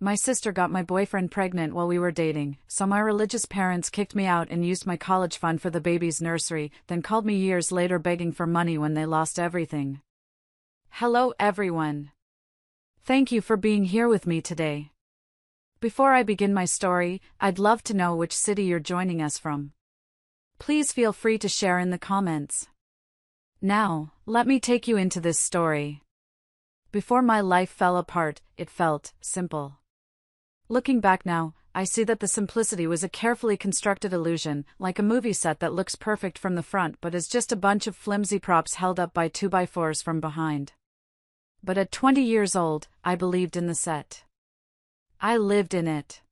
My sister got my boyfriend pregnant while we were dating, so my religious parents kicked me out and used my college fund for the baby's nursery, then called me years later begging for money when they lost everything. Hello everyone. Thank you for being here with me today. Before I begin my story, I'd love to know which city you're joining us from. Please feel free to share in the comments. Now, let me take you into this story. Before my life fell apart, it felt simple. Looking back now, I see that the simplicity was a carefully constructed illusion, like a movie set that looks perfect from the front but is just a bunch of flimsy props held up by 2x4s from behind. But at 20 years old, I believed in the set. I lived in it.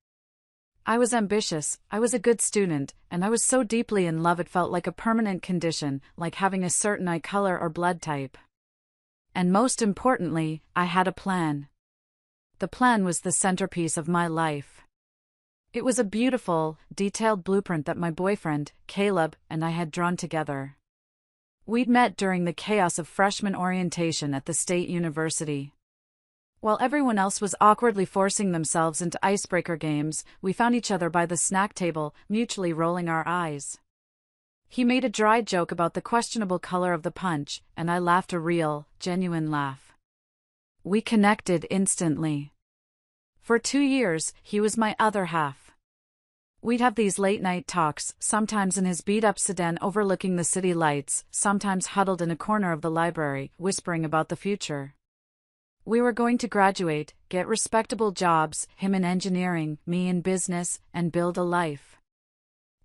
I was ambitious, I was a good student, and I was so deeply in love it felt like a permanent condition, like having a certain eye color or blood type. And most importantly, I had a plan. The plan was the centerpiece of my life. It was a beautiful, detailed blueprint that my boyfriend, Caleb, and I had drawn together. We'd met during the chaos of freshman orientation at the state university. While everyone else was awkwardly forcing themselves into icebreaker games, we found each other by the snack table, mutually rolling our eyes. He made a dry joke about the questionable color of the punch, and I laughed a real, genuine laugh. We connected instantly. For 2 years, he was my other half. We'd have these late-night talks, sometimes in his beat-up sedan overlooking the city lights, sometimes huddled in a corner of the library, whispering about the future. We were going to graduate, get respectable jobs, him in engineering, me in business, and build a life.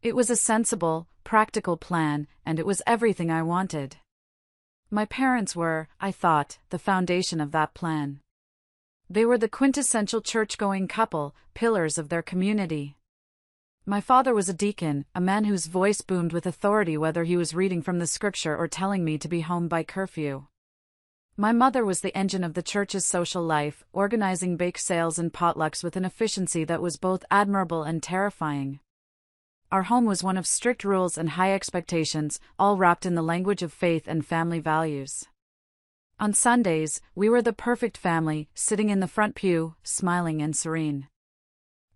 It was a sensible, practical plan, and it was everything I wanted. My parents were, I thought, the foundation of that plan. They were the quintessential church-going couple, pillars of their community. My father was a deacon, a man whose voice boomed with authority whether he was reading from the scripture or telling me to be home by curfew. My mother was the engine of the church's social life, organizing bake sales and potlucks with an efficiency that was both admirable and terrifying. Our home was one of strict rules and high expectations, all wrapped in the language of faith and family values. On Sundays, we were the perfect family, sitting in the front pew, smiling and serene.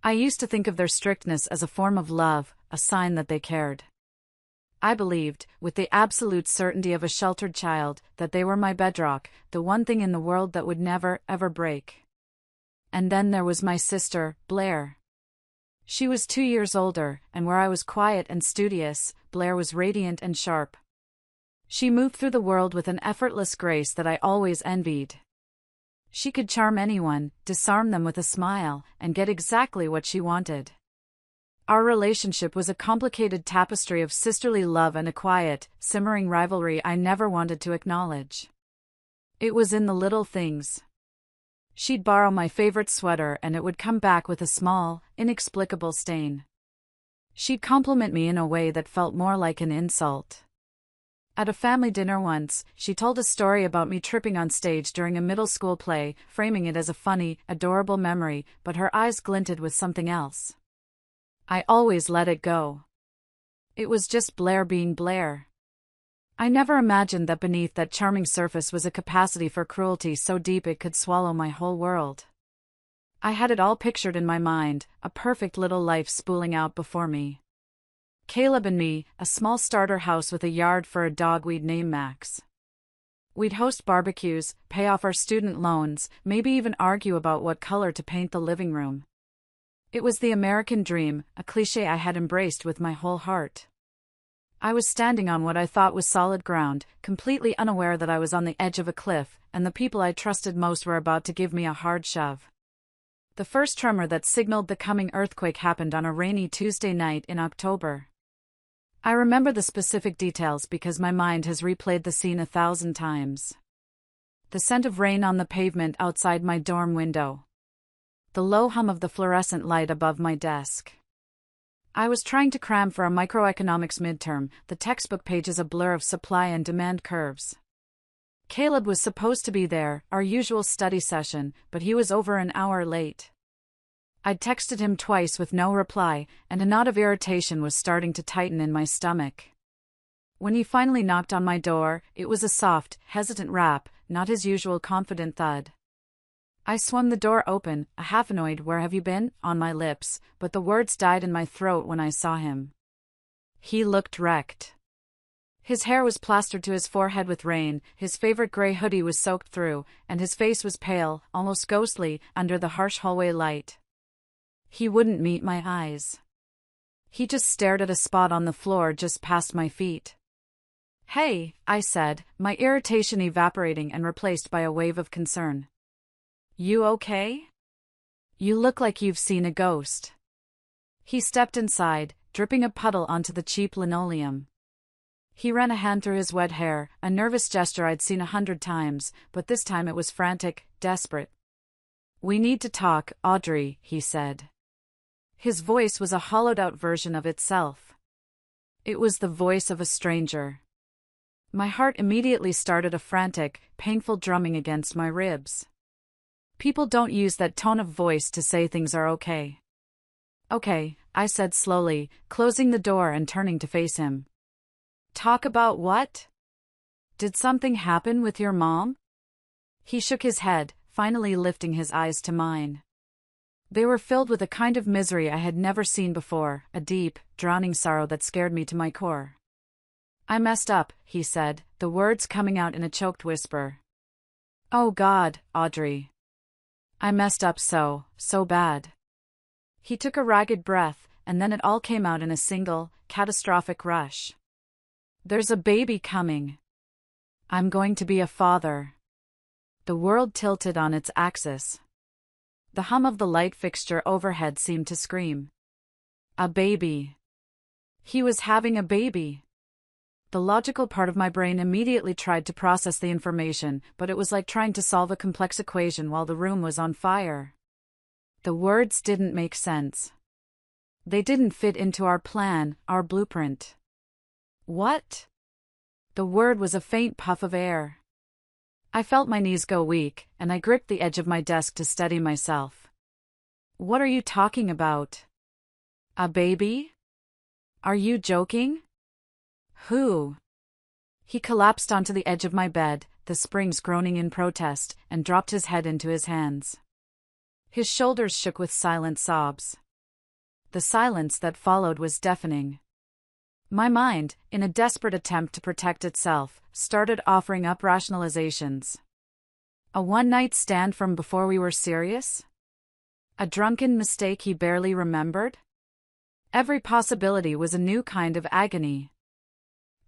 I used to think of their strictness as a form of love, a sign that they cared. I believed, with the absolute certainty of a sheltered child, that they were my bedrock, the one thing in the world that would never, ever break. And then there was my sister, Blair. She was 2 years older, and where I was quiet and studious, Blair was radiant and sharp. She moved through the world with an effortless grace that I always envied. She could charm anyone, disarm them with a smile, and get exactly what she wanted. Our relationship was a complicated tapestry of sisterly love and a quiet, simmering rivalry I never wanted to acknowledge. It was in the little things. She'd borrow my favorite sweater and it would come back with a small, inexplicable stain. She'd compliment me in a way that felt more like an insult. At a family dinner once, she told a story about me tripping on stage during a middle school play, framing it as a funny, adorable memory, but her eyes glinted with something else. I always let it go. It was just Blair being Blair. I never imagined that beneath that charming surface was a capacity for cruelty so deep it could swallow my whole world. I had it all pictured in my mind, a perfect little life spooling out before me. Caleb and me, a small starter house with a yard for a dog we'd name Max. We'd host barbecues, pay off our student loans, maybe even argue about what color to paint the living room. It was the American dream, a cliché I had embraced with my whole heart. I was standing on what I thought was solid ground, completely unaware that I was on the edge of a cliff, and the people I trusted most were about to give me a hard shove. The first tremor that signaled the coming earthquake happened on a rainy Tuesday night in October. I remember the specific details because my mind has replayed the scene 1,000 times. The scent of rain on the pavement outside my dorm window. The low hum of the fluorescent light above my desk. I was trying to cram for a microeconomics midterm, the textbook pages a blur of supply and demand curves. Caleb was supposed to be there, our usual study session, but he was over an hour late. I'd texted him twice with no reply, and a knot of irritation was starting to tighten in my stomach. When he finally knocked on my door, it was a soft, hesitant rap, not his usual confident thud. I swung the door open, a half annoyed "Where have you been?" on my lips, but the words died in my throat when I saw him. He looked wrecked. His hair was plastered to his forehead with rain, his favorite gray hoodie was soaked through, and his face was pale, almost ghostly, under the harsh hallway light. He wouldn't meet my eyes. He just stared at a spot on the floor just past my feet. "Hey," I said, my irritation evaporating and replaced by a wave of concern. "You okay? You look like you've seen a ghost." He stepped inside, dripping a puddle onto the cheap linoleum. He ran a hand through his wet hair, a nervous gesture I'd seen 100 times, but this time it was frantic, desperate. "We need to talk, Audrey," he said. His voice was a hollowed-out version of itself. It was the voice of a stranger. My heart immediately started a frantic, painful drumming against my ribs. People don't use that tone of voice to say things are okay. "Okay," I said slowly, closing the door and turning to face him. "Talk about what? Did something happen with your mom?" He shook his head, finally lifting his eyes to mine. They were filled with a kind of misery I had never seen before, a deep, drowning sorrow that scared me to my core. "I messed up," he said, the words coming out in a choked whisper. "Oh God, Audrey. I messed up so bad." He took a ragged breath, and then it all came out in a single, catastrophic rush. "There's a baby coming. I'm going to be a father." The world tilted on its axis. The hum of the light fixture overhead seemed to scream. A baby. He was having a baby. The logical part of my brain immediately tried to process the information, but it was like trying to solve a complex equation while the room was on fire. The words didn't make sense. They didn't fit into our plan, our blueprint. "What?" The word was a faint puff of air. I felt my knees go weak, and I gripped the edge of my desk to steady myself. "What are you talking about? A baby? Are you joking? Who?" He collapsed onto the edge of my bed, the springs groaning in protest, and dropped his head into his hands. His shoulders shook with silent sobs. The silence that followed was deafening. My mind, in a desperate attempt to protect itself, started offering up rationalizations. A one-night stand from before we were serious? A drunken mistake he barely remembered? Every possibility was a new kind of agony.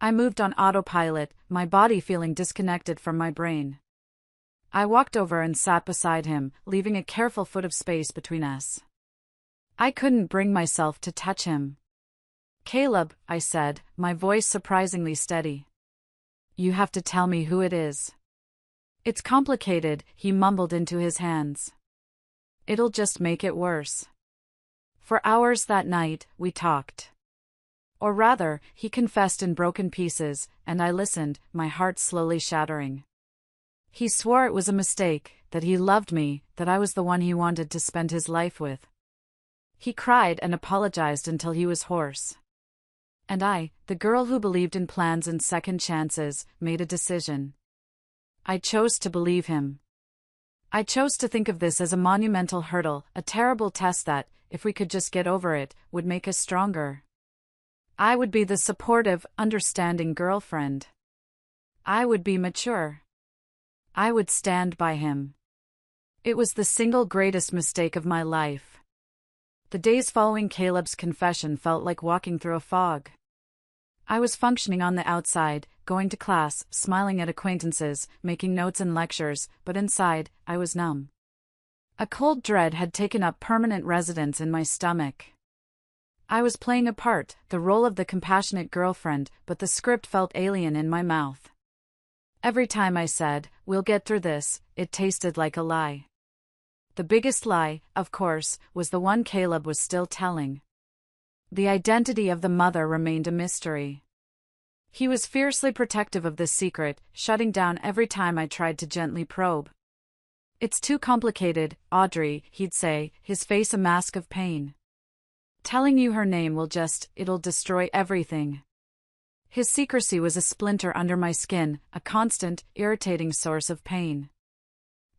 I moved on autopilot, my body feeling disconnected from my brain. I walked over and sat beside him, leaving a careful foot of space between us. I couldn't bring myself to touch him. "Caleb," I said, my voice surprisingly steady. "You have to tell me who it is." "It's complicated," he mumbled into his hands. "It'll just make it worse." For hours that night, we talked. Or rather, he confessed in broken pieces, and I listened, my heart slowly shattering. He swore it was a mistake, that he loved me, that I was the one he wanted to spend his life with. He cried and apologized until he was hoarse. And I, the girl who believed in plans and second chances, made a decision. I chose to believe him. I chose to think of this as a monumental hurdle, a terrible test that, if we could just get over it, would make us stronger. I would be the supportive, understanding girlfriend. I would be mature. I would stand by him. It was the single greatest mistake of my life. The days following Caleb's confession felt like walking through a fog. I was functioning on the outside, going to class, smiling at acquaintances, making notes and lectures, but inside, I was numb. A cold dread had taken up permanent residence in my stomach. I was playing a part, the role of the compassionate girlfriend, but the script felt alien in my mouth. Every time I said, "We'll get through this," it tasted like a lie. The biggest lie, of course, was the one Caleb was still telling. The identity of the mother remained a mystery. He was fiercely protective of this secret, shutting down every time I tried to gently probe. "It's too complicated, Audrey," he'd say, his face a mask of pain. "Telling you her name it'll destroy everything." His secrecy was a splinter under my skin, a constant, irritating source of pain.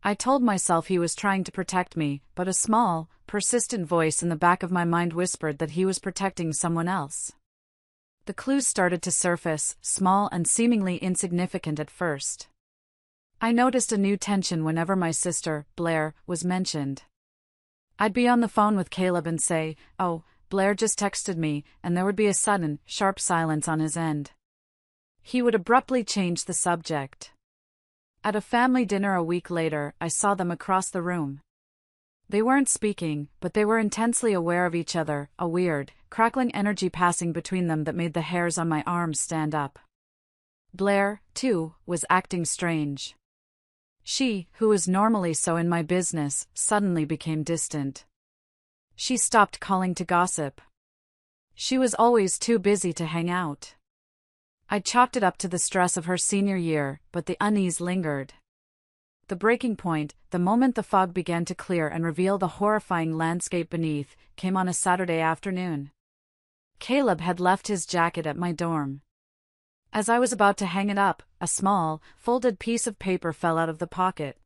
I told myself he was trying to protect me, but a small, persistent voice in the back of my mind whispered that he was protecting someone else. The clues started to surface, small and seemingly insignificant at first. I noticed a new tension whenever my sister, Blair, was mentioned. I'd be on the phone with Caleb and say, "Oh, Blair just texted me," and there would be a sudden, sharp silence on his end. He would abruptly change the subject. At a family dinner a week later, I saw them across the room. They weren't speaking, but they were intensely aware of each other, a weird, crackling energy passing between them that made the hairs on my arms stand up. Blair, too, was acting strange. She, who was normally so in my business, suddenly became distant. She stopped calling to gossip. She was always too busy to hang out. I chalked it up to the stress of her senior year, but the unease lingered. The breaking point, the moment the fog began to clear and reveal the horrifying landscape beneath, came on a Saturday afternoon. Caleb had left his jacket at my dorm. As I was about to hang it up, a small, folded piece of paper fell out of the pocket.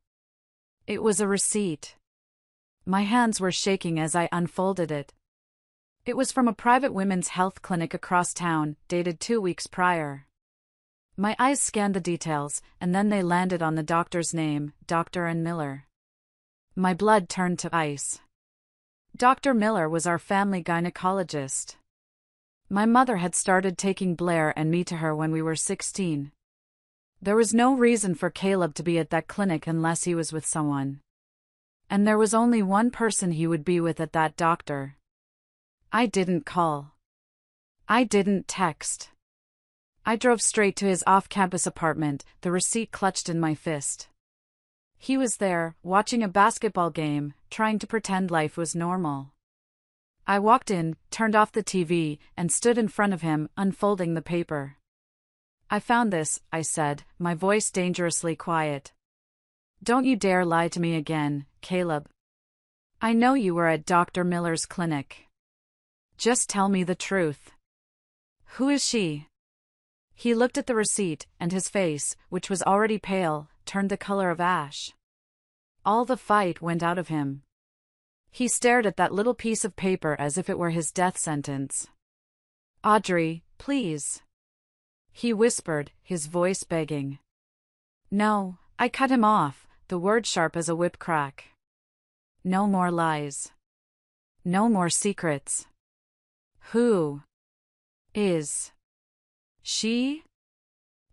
It was a receipt. My hands were shaking as I unfolded it. It was from a private women's health clinic across town, dated 2 weeks prior. My eyes scanned the details, and then they landed on the doctor's name, Dr. Miller. My blood turned to ice. Dr. Miller was our family gynecologist. My mother had started taking Blair and me to her when we were 16. There was no reason for Caleb to be at that clinic unless he was with someone. And there was only one person he would be with at that doctor. I didn't call. I didn't text. I drove straight to his off-campus apartment, the receipt clutched in my fist. He was there, watching a basketball game, trying to pretend life was normal. I walked in, turned off the TV, and stood in front of him, unfolding the paper. "I found this," I said, my voice dangerously quiet. "Don't you dare lie to me again, Caleb. I know you were at Dr. Miller's clinic. Just tell me the truth. Who is she?" He looked at the receipt, and his face, which was already pale, turned the color of ash. All the fight went out of him. He stared at that little piece of paper as if it were his death sentence. "Audrey, please," he whispered, his voice begging. "No," I cut him off, the word sharp as a whip crack. "No more lies. No more secrets. Who is she?"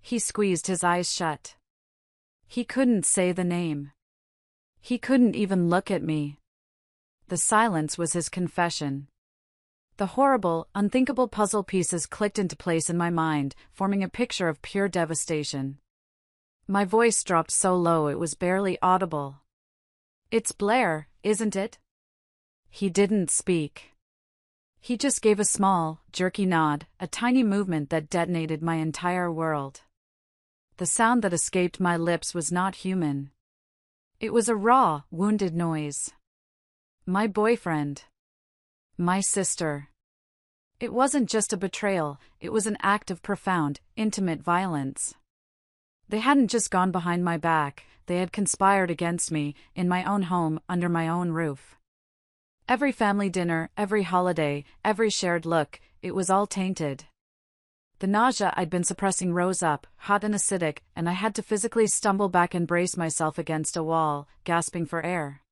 He squeezed his eyes shut. He couldn't say the name. He couldn't even look at me. The silence was his confession. The horrible, unthinkable puzzle pieces clicked into place in my mind, forming a picture of pure devastation. My voice dropped so low it was barely audible. "It's Blair, isn't it?" He didn't speak. He just gave a small, jerky nod, a tiny movement that detonated my entire world. The sound that escaped my lips was not human. It was a raw, wounded noise. My boyfriend. My sister. It wasn't just a betrayal, it was an act of profound, intimate violence. They hadn't just gone behind my back, they had conspired against me, in my own home, under my own roof. Every family dinner, every holiday, every shared look, it was all tainted. The nausea I'd been suppressing rose up, hot and acidic, and I had to physically stumble back and brace myself against a wall, gasping for air.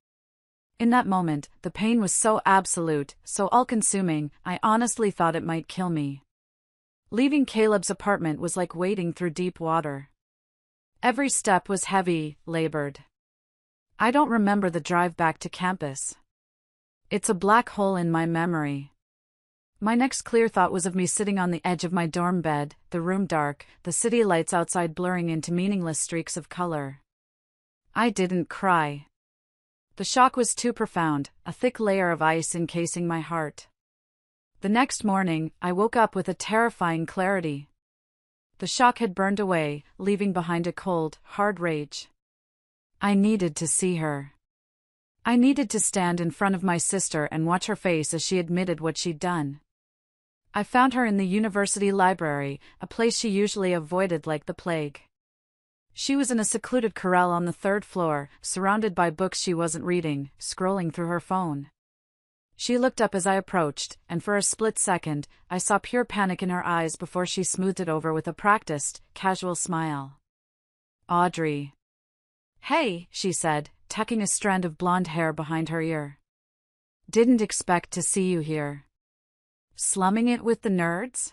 In that moment, the pain was so absolute, so all-consuming, I honestly thought it might kill me. Leaving Caleb's apartment was like wading through deep water. Every step was heavy, labored. I don't remember the drive back to campus. It's a black hole in my memory. My next clear thought was of me sitting on the edge of my dorm bed, the room dark, the city lights outside blurring into meaningless streaks of color. I didn't cry. The shock was too profound, a thick layer of ice encasing my heart. The next morning, I woke up with a terrifying clarity. The shock had burned away, leaving behind a cold, hard rage. I needed to see her. I needed to stand in front of my sister and watch her face as she admitted what she'd done. I found her in the university library, a place she usually avoided like the plague. She was in a secluded corral on the third floor, surrounded by books she wasn't reading, scrolling through her phone. She looked up as I approached, and for a split second, I saw pure panic in her eyes before she smoothed it over with a practiced, casual smile. "Audrey." "Hey," she said, tucking a strand of blonde hair behind her ear. "Didn't expect to see you here. Slumming it with the nerds?"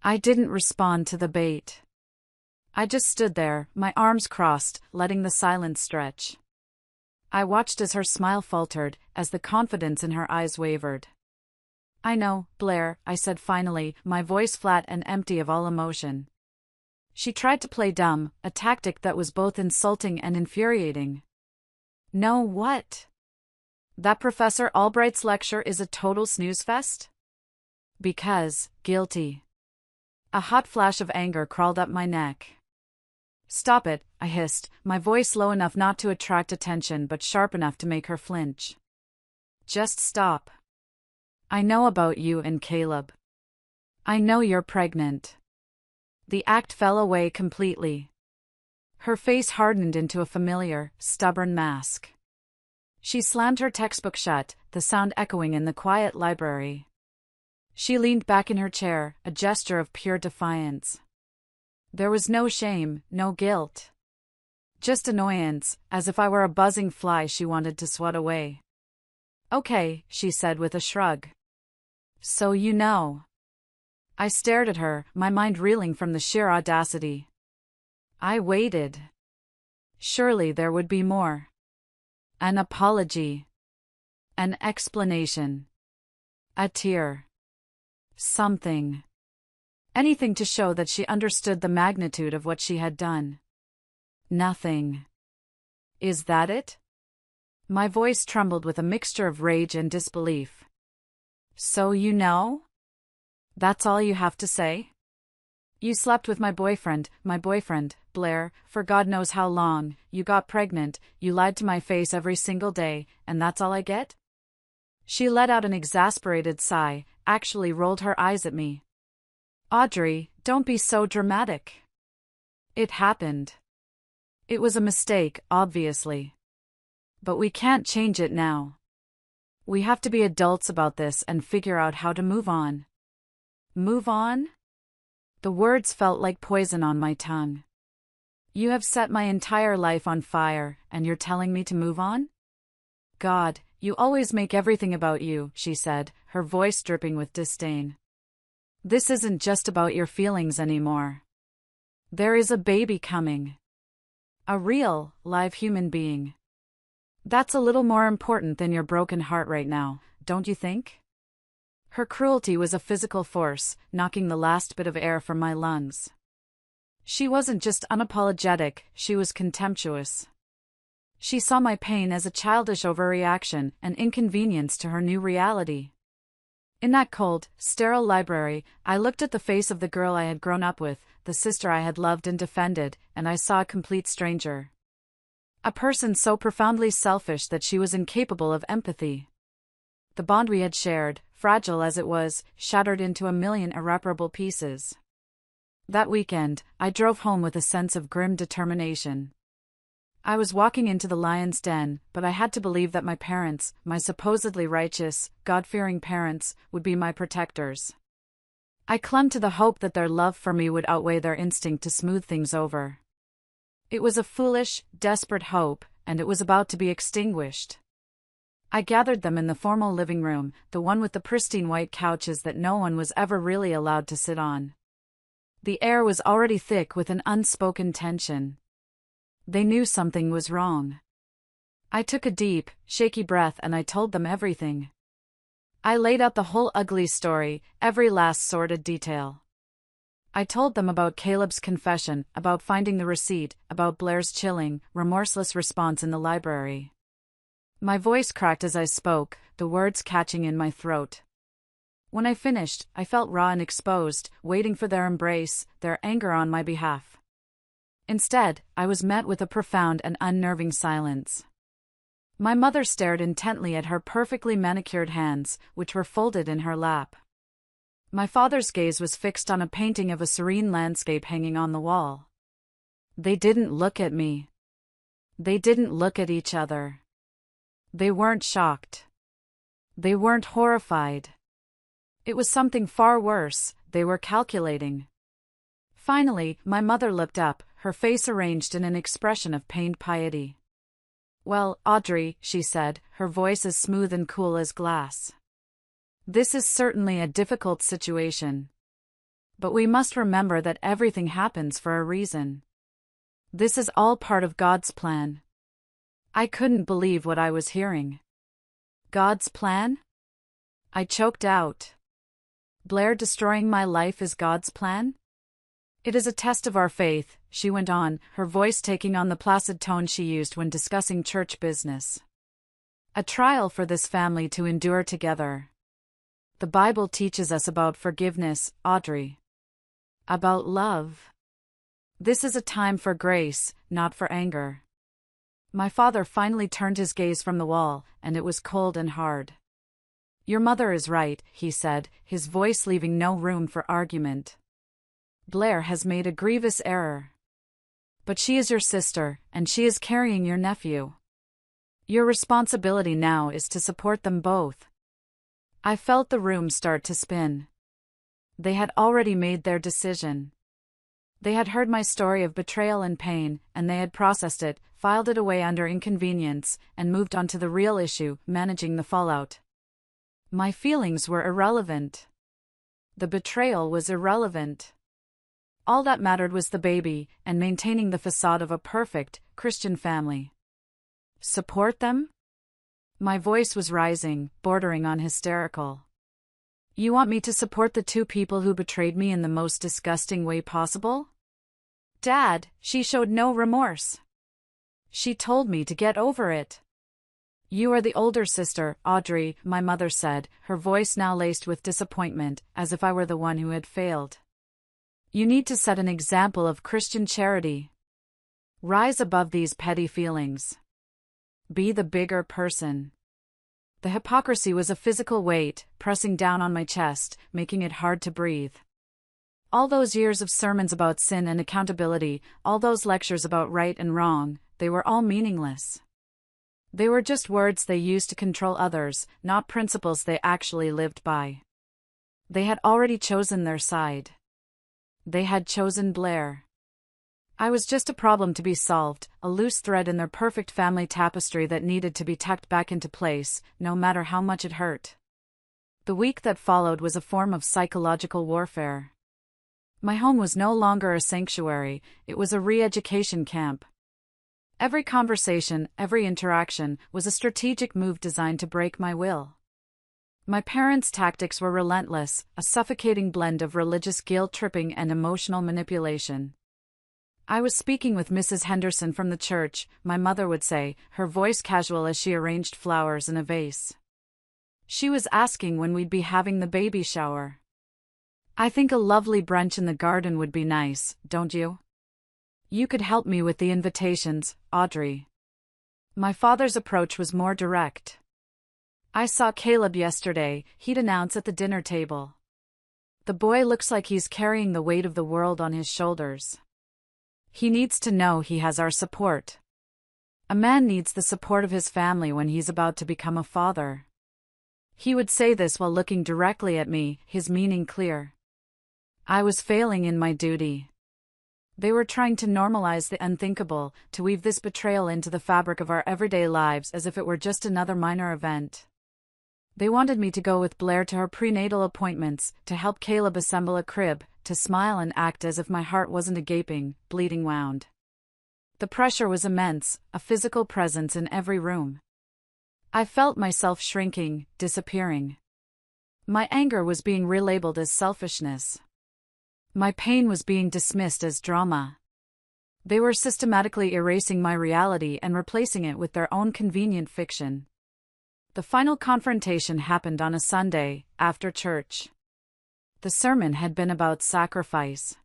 I didn't respond to the bait. I just stood there, my arms crossed, letting the silence stretch. I watched as her smile faltered, as the confidence in her eyes wavered. "I know, Blair," I said finally, my voice flat and empty of all emotion. She tried to play dumb, a tactic that was both insulting and infuriating. "No, what? That Professor Albright's lecture is a total snooze fest?" "Because, guilty." A hot flash of anger crawled up my neck. "Stop it," I hissed, my voice low enough not to attract attention but sharp enough to make her flinch. "Just stop. I know about you and Caleb. I know you're pregnant." The act fell away completely. Her face hardened into a familiar, stubborn mask. She slammed her textbook shut, the sound echoing in the quiet library. She leaned back in her chair, a gesture of pure defiance. There was no shame, no guilt. Just annoyance, as if I were a buzzing fly she wanted to swat away. "Okay," she said with a shrug. "So you know." I stared at her, my mind reeling from the sheer audacity. I waited. Surely there would be more. An apology. An explanation. A tear. Something. Anything to show that she understood the magnitude of what she had done. Nothing. "Is that it?" My voice trembled with a mixture of rage and disbelief. "So you know? That's all you have to say? You slept with my boyfriend, Blair, for God knows how long, you got pregnant, you lied to my face every single day, and that's all I get?" She let out an exasperated sigh, actually rolled her eyes at me. "Audrey, don't be so dramatic. It happened. It was a mistake, obviously. But we can't change it now. We have to be adults about this and figure out how to move on." "Move on?" The words felt like poison on my tongue. "You have set my entire life on fire, and you're telling me to move on?" "God, you always make everything about you," she said, her voice dripping with disdain. "This isn't just about your feelings anymore. There is a baby coming. A real, live human being. That's a little more important than your broken heart right now, don't you think?" Her cruelty was a physical force, knocking the last bit of air from my lungs. She wasn't just unapologetic, she was contemptuous. She saw my pain as a childish overreaction, an inconvenience to her new reality. In that cold, sterile library, I looked at the face of the girl I had grown up with, the sister I had loved and defended, and I saw a complete stranger. A person so profoundly selfish that she was incapable of empathy. The bond we had shared, fragile as it was, shattered into a million irreparable pieces. That weekend, I drove home with a sense of grim determination. I was walking into the lion's den, but I had to believe that my parents, my supposedly righteous, God-fearing parents, would be my protectors. I clung to the hope that their love for me would outweigh their instinct to smooth things over. It was a foolish, desperate hope, and it was about to be extinguished. I gathered them in the formal living room, the one with the pristine white couches that no one was ever really allowed to sit on. The air was already thick with an unspoken tension. They knew something was wrong. I took a deep, shaky breath and I told them everything. I laid out the whole ugly story, every last sordid detail. I told them about Caleb's confession, about finding the receipt, about Blair's chilling, remorseless response in the library. My voice cracked as I spoke, the words catching in my throat. When I finished, I felt raw and exposed, waiting for their embrace, their anger on my behalf. Instead, I was met with a profound and unnerving silence. My mother stared intently at her perfectly manicured hands, which were folded in her lap. My father's gaze was fixed on a painting of a serene landscape hanging on the wall. They didn't look at me. They didn't look at each other. They weren't shocked. They weren't horrified. It was something far worse, they were calculating. Finally, my mother looked up, her face arranged in an expression of pained piety. "Well, Audrey," she said, her voice as smooth and cool as glass. "This is certainly a difficult situation. But we must remember that everything happens for a reason. This is all part of God's plan." I couldn't believe what I was hearing. God's plan? I choked out. Blair destroying my life is God's plan? "It is a test of our faith," she went on, her voice taking on the placid tone she used when discussing church business. "A trial for this family to endure together. The Bible teaches us about forgiveness, Audrey. About love. This is a time for grace, not for anger." My father finally turned his gaze from the wall, and it was cold and hard. "Your mother is right," he said, his voice leaving no room for argument. "Blair has made a grievous error. But she is your sister, and she is carrying your nephew. Your responsibility now is to support them both." I felt the room start to spin. They had already made their decision. They had heard my story of betrayal and pain, and they had processed it, filed it away under inconvenience, and moved on to the real issue, managing the fallout. My feelings were irrelevant. The betrayal was irrelevant. All that mattered was the baby, and maintaining the facade of a perfect, Christian family. Support them? My voice was rising, bordering on hysterical. "You want me to support the two people who betrayed me in the most disgusting way possible?" "Dad," she showed no remorse. "She told me to get over it." "You are the older sister, Audrey," my mother said, her voice now laced with disappointment, as if I were the one who had failed. "You need to set an example of Christian charity. Rise above these petty feelings. Be the bigger person." The hypocrisy was a physical weight, pressing down on my chest, making it hard to breathe. All those years of sermons about sin and accountability, all those lectures about right and wrong, they were all meaningless. They were just words they used to control others, not principles they actually lived by. They had already chosen their side. They had chosen Blair. I was just a problem to be solved, a loose thread in their perfect family tapestry that needed to be tucked back into place, no matter how much it hurt. The week that followed was a form of psychological warfare. My home was no longer a sanctuary, it was a re-education camp. Every conversation, every interaction, was a strategic move designed to break my will. My parents' tactics were relentless, a suffocating blend of religious guilt-tripping and emotional manipulation. I was speaking with Mrs. Henderson from the church, my mother would say, her voice casual as she arranged flowers in a vase. She was asking when we'd be having the baby shower. "I think a lovely brunch in the garden would be nice, don't you? You could help me with the invitations, Audrey." My father's approach was more direct. "I saw Caleb yesterday," he'd announce at the dinner table. "The boy looks like he's carrying the weight of the world on his shoulders. He needs to know he has our support. A man needs the support of his family when he's about to become a father." He would say this while looking directly at me, his meaning clear. I was failing in my duty. They were trying to normalize the unthinkable, to weave this betrayal into the fabric of our everyday lives as if it were just another minor event. They wanted me to go with Blair to her prenatal appointments, to help Caleb assemble a crib, to smile and act as if my heart wasn't a gaping, bleeding wound. The pressure was immense, a physical presence in every room. I felt myself shrinking, disappearing. My anger was being relabeled as selfishness. My pain was being dismissed as drama. They were systematically erasing my reality and replacing it with their own convenient fiction. The final confrontation happened on a Sunday, after church. The sermon had been about sacrifice.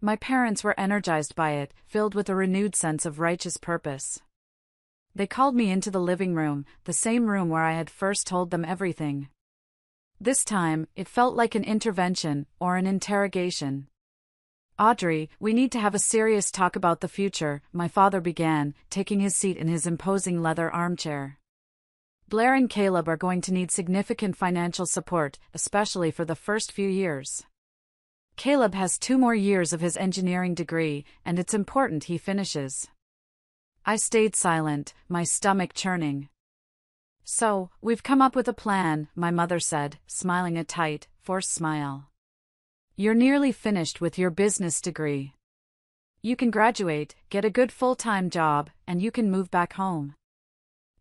My parents were energized by it, filled with a renewed sense of righteous purpose. They called me into the living room, the same room where I had first told them everything. This time, it felt like an intervention, or an interrogation. Audrey, we need to have a serious talk about the future, my father began, taking his seat in his imposing leather armchair. Blair and Caleb are going to need significant financial support, especially for the first few years. Caleb has 2 more years of his engineering degree, and it's important he finishes. I stayed silent, my stomach churning. So, we've come up with a plan, my mother said, smiling a tight, forced smile. You're nearly finished with your business degree. You can graduate, get a good full-time job, and you can move back home.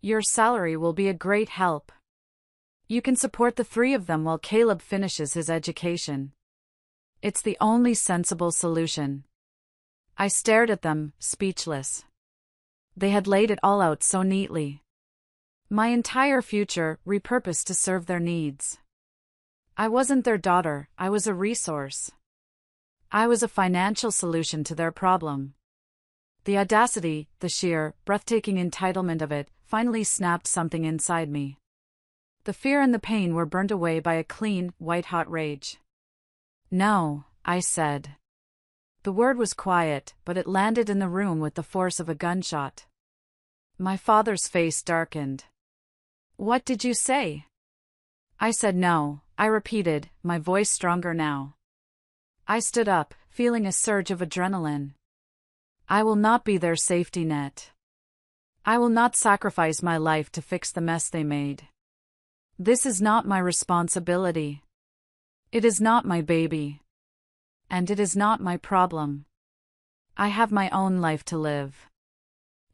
Your salary will be a great help. You can support the 3 of them while Caleb finishes his education. It's the only sensible solution. I stared at them, speechless. They had laid it all out so neatly. My entire future, repurposed to serve their needs. I wasn't their daughter, I was a resource. I was a financial solution to their problem. The audacity, the sheer, breathtaking entitlement of it, finally snapped something inside me. The fear and the pain were burnt away by a clean, white-hot rage. No, I said. The word was quiet, but it landed in the room with the force of a gunshot. My father's face darkened. What did you say? I said no, I repeated, my voice stronger now. I stood up, feeling a surge of adrenaline. I will not be their safety net. I will not sacrifice my life to fix the mess they made. This is not my responsibility. It is not my baby. And it is not my problem. I have my own life to live.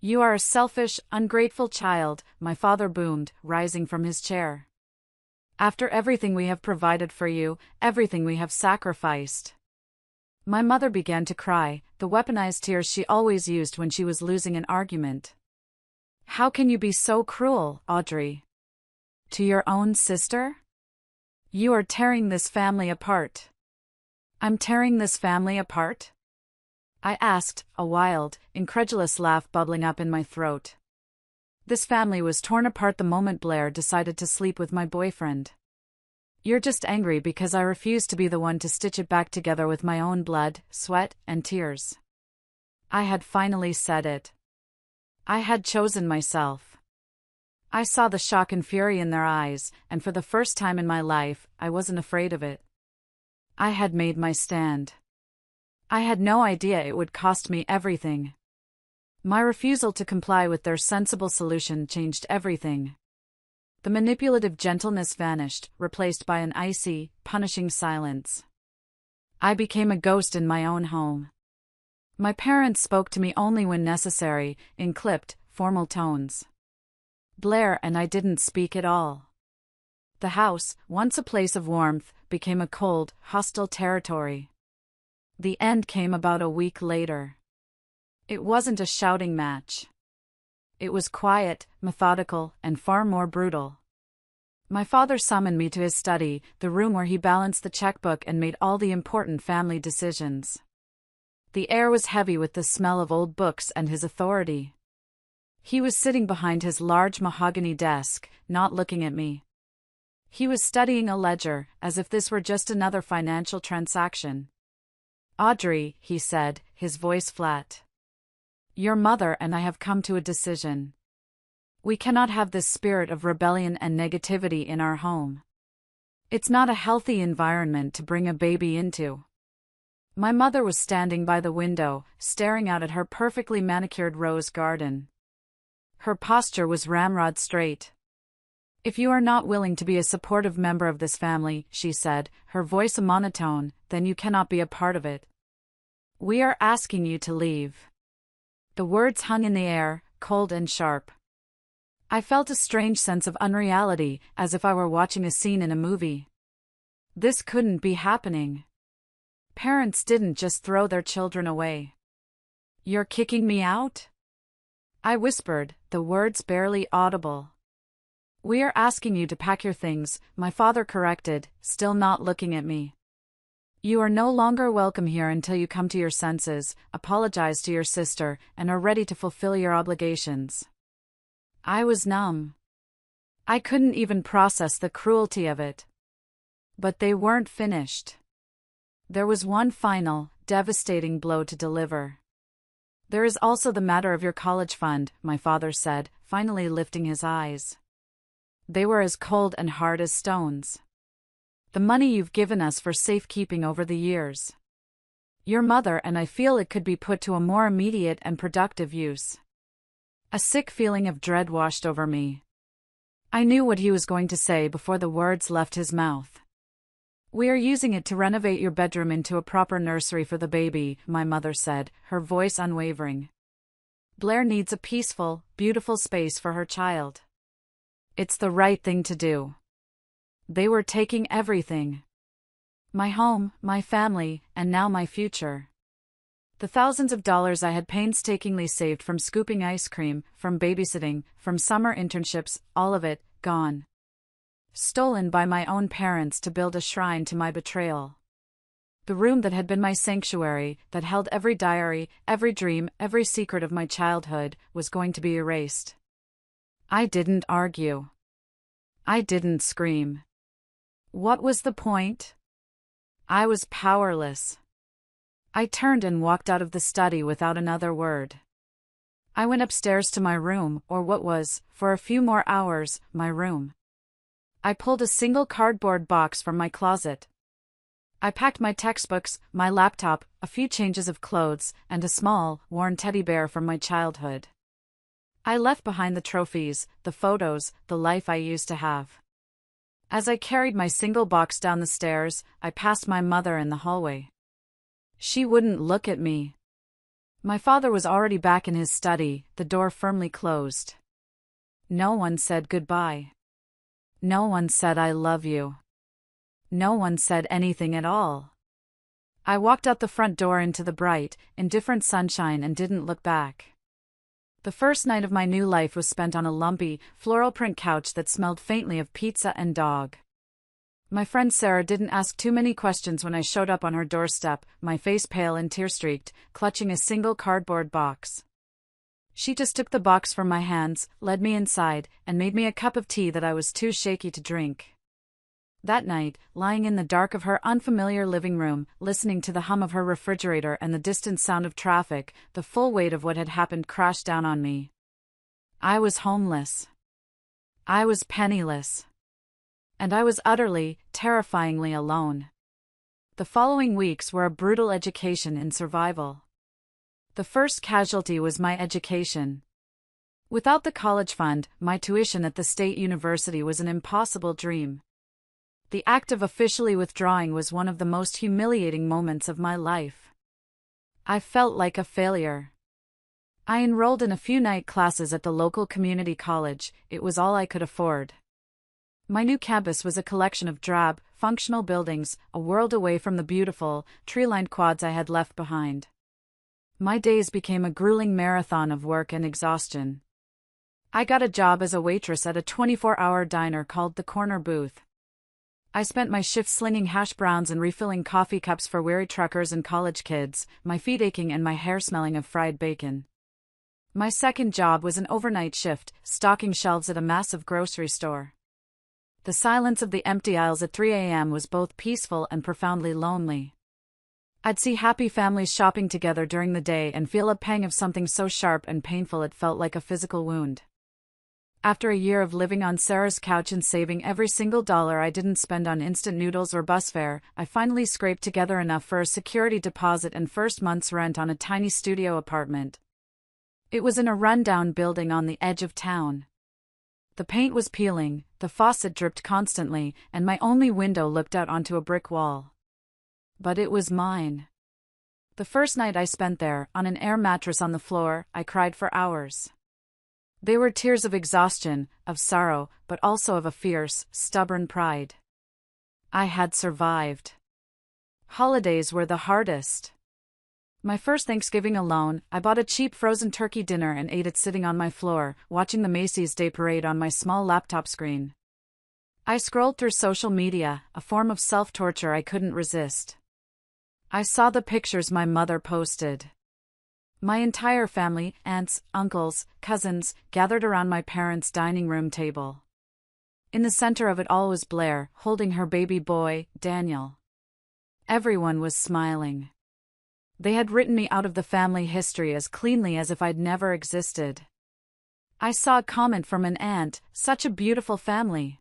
You are a selfish, ungrateful child, my father boomed, rising from his chair. After everything we have provided for you, everything we have sacrificed. My mother began to cry, the weaponized tears she always used when she was losing an argument. How can you be so cruel, Audrey? To your own sister? You are tearing this family apart. I'm tearing this family apart? I asked, a wild, incredulous laugh bubbling up in my throat. This family was torn apart the moment Blair decided to sleep with my boyfriend. You're just angry because I refused to be the one to stitch it back together with my own blood, sweat, and tears. I had finally said it. I had chosen myself. I saw the shock and fury in their eyes, and for the first time in my life, I wasn't afraid of it. I had made my stand. I had no idea it would cost me everything. My refusal to comply with their sensible solution changed everything. The manipulative gentleness vanished, replaced by an icy, punishing silence. I became a ghost in my own home. My parents spoke to me only when necessary, in clipped, formal tones. Blair and I didn't speak at all. The house, once a place of warmth, became a cold, hostile territory. The end came about a week later. It wasn't a shouting match. It was quiet, methodical, and far more brutal. My father summoned me to his study, the room where he balanced the checkbook and made all the important family decisions. The air was heavy with the smell of old books and his authority. He was sitting behind his large mahogany desk, not looking at me. He was studying a ledger, as if this were just another financial transaction. Audrey, he said, his voice flat. Your mother and I have come to a decision. We cannot have this spirit of rebellion and negativity in our home. It's not a healthy environment to bring a baby into. My mother was standing by the window, staring out at her perfectly manicured rose garden. Her posture was ramrod straight. If you are not willing to be a supportive member of this family, she said, her voice a monotone, then you cannot be a part of it. We are asking you to leave. The words hung in the air, cold and sharp. I felt a strange sense of unreality, as if I were watching a scene in a movie. This couldn't be happening. Parents didn't just throw their children away. You're kicking me out? I whispered, the words barely audible. We are asking you to pack your things, my father corrected, still not looking at me. You are no longer welcome here until you come to your senses, apologize to your sister, and are ready to fulfill your obligations. I was numb. I couldn't even process the cruelty of it. But they weren't finished. There was one final, devastating blow to deliver. There is also the matter of your college fund, my father said, finally lifting his eyes. They were as cold and hard as stones. The money you've given us for safekeeping over the years. Your mother and I feel it could be put to a more immediate and productive use. A sick feeling of dread washed over me. I knew what he was going to say before the words left his mouth. We are using it to renovate your bedroom into a proper nursery for the baby, my mother said, her voice unwavering. Blair needs a peaceful, beautiful space for her child. It's the right thing to do. They were taking everything. My home, my family, and now my future. The thousands of dollars I had painstakingly saved from scooping ice cream, from babysitting, from summer internships, all of it, gone. Stolen by my own parents to build a shrine to my betrayal. The room that had been my sanctuary, that held every diary, every dream, every secret of my childhood, was going to be erased. I didn't argue. I didn't scream. What was the point? I was powerless. I turned and walked out of the study without another word. I went upstairs to my room, or what was, for a few more hours, my room. I pulled a single cardboard box from my closet. I packed my textbooks, my laptop, a few changes of clothes, and a small, worn teddy bear from my childhood. I left behind the trophies, the photos, the life I used to have. As I carried my single box down the stairs, I passed my mother in the hallway. She wouldn't look at me. My father was already back in his study, the door firmly closed. No one said goodbye. No one said I love you. No one said anything at all. I walked out the front door into the bright, indifferent sunshine and didn't look back. The first night of my new life was spent on a lumpy, floral print couch that smelled faintly of pizza and dog. My friend Sarah didn't ask too many questions when I showed up on her doorstep, my face pale and tear-streaked, clutching a single cardboard box. She just took the box from my hands, led me inside, and made me a cup of tea that I was too shaky to drink. That night, lying in the dark of her unfamiliar living room, listening to the hum of her refrigerator and the distant sound of traffic, the full weight of what had happened crashed down on me. I was homeless. I was penniless. And I was utterly, terrifyingly alone. The following weeks were a brutal education in survival. The first casualty was my education. Without the college fund, my tuition at the state university was an impossible dream. The act of officially withdrawing was one of the most humiliating moments of my life. I felt like a failure. I enrolled in a few night classes at the local community college. It was all I could afford. My new campus was a collection of drab, functional buildings, a world away from the beautiful, tree-lined quads I had left behind. My days became a grueling marathon of work and exhaustion. I got a job as a waitress at a 24-hour diner called the Corner Booth. I spent my shifts slinging hash browns and refilling coffee cups for weary truckers and college kids, my feet aching and my hair smelling of fried bacon. My second job was an overnight shift, stocking shelves at a massive grocery store. The silence of the empty aisles at 3 a.m. was both peaceful and profoundly lonely. I'd see happy families shopping together during the day and feel a pang of something so sharp and painful it felt like a physical wound. After a year of living on Sarah's couch and saving every single dollar I didn't spend on instant noodles or bus fare, I finally scraped together enough for a security deposit and first month's rent on a tiny studio apartment. It was in a rundown building on the edge of town. The paint was peeling, the faucet dripped constantly, and my only window looked out onto a brick wall. But it was mine. The first night I spent there, on an air mattress on the floor, I cried for hours. They were tears of exhaustion, of sorrow, but also of a fierce, stubborn pride. I had survived. Holidays were the hardest. My first Thanksgiving alone, I bought a cheap frozen turkey dinner and ate it sitting on my floor, watching the Macy's Day Parade on my small laptop screen. I scrolled through social media, a form of self-torture I couldn't resist. I saw the pictures my mother posted. My entire family, aunts, uncles, cousins, gathered around my parents' dining room table. In the center of it all was Blair, holding her baby boy, Daniel. Everyone was smiling. They had written me out of the family history as cleanly as if I'd never existed. I saw a comment from an aunt, "Such a beautiful family.